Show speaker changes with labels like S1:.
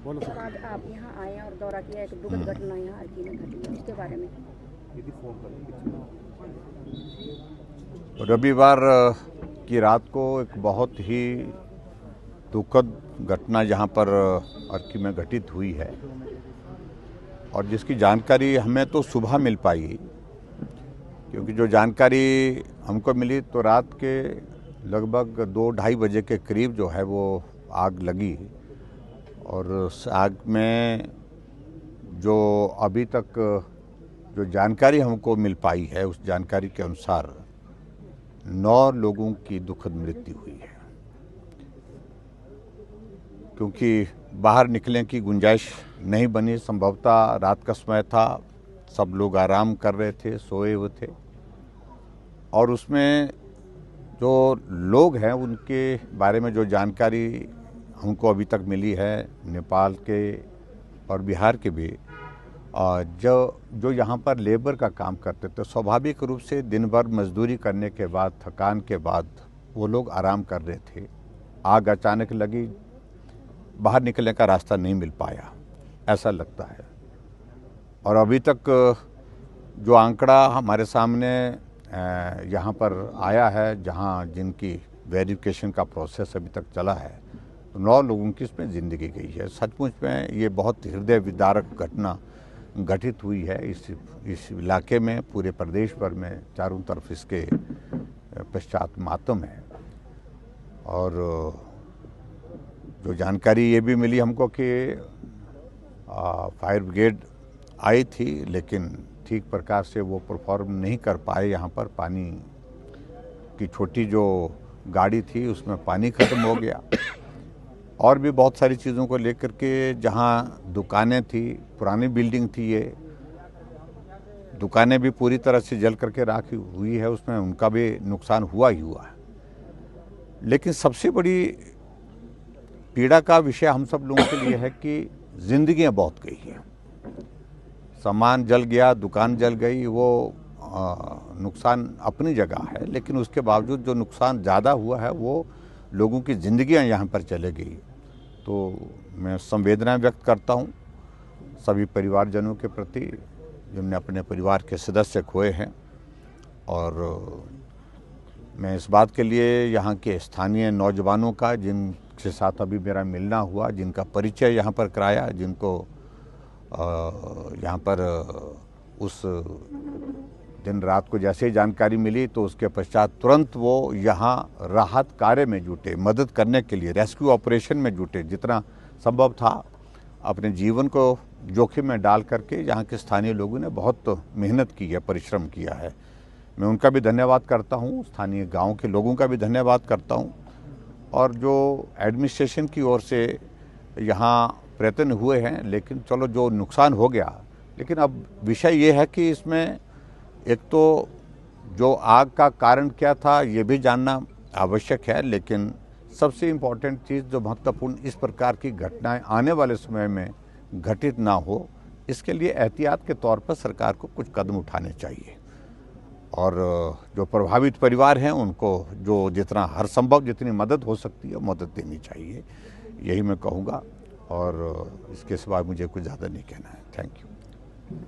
S1: बोलो सर।
S2: आज आप यहाँ आए हैं और दौरा किया, एक दुखद घटना यहाँ हरकी में घटी है, उसके बारे में।
S3: रविवार की रात को एक बहुत ही दुखद घटना यहाँ पर अर्की में घटित हुई है और जिसकी जानकारी हमें तो सुबह मिल पाई, क्योंकि जो जानकारी हमको मिली तो रात के लगभग 2-2:30 बजे के करीब जो है वो आग लगी। और उस आग में जो अभी तक जो जानकारी हमको मिल पाई है, उस जानकारी के अनुसार 9 लोगों की दुखद मृत्यु हुई है। क्योंकि बाहर निकलने की गुंजाइश नहीं बनी, संभवतः रात का समय था, सब लोग आराम कर रहे थे, सोए हुए थे। और उसमें जो लोग हैं उनके बारे में जो जानकारी हमको अभी तक मिली है, नेपाल के और बिहार के भी, जो यहाँ पर लेबर का काम करते थे, स्वाभाविक रूप से दिन भर मजदूरी करने के बाद, थकान के बाद वो लोग आराम कर रहे थे। आग अचानक लगी, बाहर निकलने का रास्ता नहीं मिल पाया, ऐसा लगता है। और अभी तक जो आंकड़ा हमारे सामने यहाँ पर आया है, जहाँ जिनकी वेरिफिकेशन का प्रोसेस अभी तक चला है, तो 9 लोगों की इसमें ज़िंदगी गई है। सचमुच में ये बहुत हृदय विदारक घटना घटित हुई है इस इलाके में, पूरे प्रदेश भर में चारों तरफ इसके पश्चात मातम है। और जो जानकारी ये भी मिली हमको कि फायर ब्रिगेड आई थी, लेकिन ठीक प्रकार से वो परफॉर्म नहीं कर पाए। यहाँ पर पानी की छोटी जो गाड़ी थी उसमें पानी ख़त्म हो गया। और भी बहुत सारी चीज़ों को लेकर के, जहाँ दुकानें थी, पुरानी बिल्डिंग थी, ये दुकानें भी पूरी तरह से जल करके राख हुई है, उसमें उनका भी नुकसान हुआ ही हुआ है। लेकिन सबसे बड़ी पीड़ा का विषय हम सब लोगों के लिए है कि जिंदगियां बहुत गई हैं। सामान जल गया, दुकान जल गई, वो नुकसान अपनी जगह है, लेकिन उसके बावजूद जो नुकसान ज़्यादा हुआ है वो लोगों की ज़िंदगियां यहाँ पर चले गई। तो मैं संवेदना व्यक्त करता हूँ सभी परिवारजनों के प्रति जिनने अपने परिवार के सदस्य खोए हैं। और मैं इस बात के लिए यहाँ के स्थानीय नौजवानों का, जिनके साथ अभी मेरा मिलना हुआ, जिनका परिचय यहाँ पर कराया, जिनको यहाँ पर उस दिन रात को जैसे ही जानकारी मिली तो उसके पश्चात तुरंत वो यहाँ राहत कार्य में जुटे, मदद करने के लिए रेस्क्यू ऑपरेशन में जुटे। जितना संभव था अपने जीवन को जोखिम में डाल करके यहाँ के स्थानीय लोगों ने बहुत मेहनत की है, परिश्रम किया है। मैं उनका भी धन्यवाद करता हूँ, स्थानीय गांव के लोगों का भी धन्यवाद करता हूँ। और जो एडमिनिस्ट्रेशन की ओर से यहाँ प्रयत्न हुए हैं, लेकिन चलो जो नुकसान हो गया, लेकिन अब विषय ये है कि इसमें एक तो जो आग का कारण क्या था ये भी जानना आवश्यक है, लेकिन सबसे इम्पॉर्टेंट चीज़ जो महत्वपूर्ण, इस प्रकार की घटनाएं आने वाले समय में घटित ना हो, इसके लिए एहतियात के तौर पर सरकार को कुछ कदम उठाने चाहिए। और जो प्रभावित परिवार हैं उनको जो जितना हर संभव जितनी मदद हो सकती है मदद देनी चाहिए, यही मैं कहूँगा। और इसके सिवा मुझे कुछ ज़्यादा नहीं कहना है। Thank you.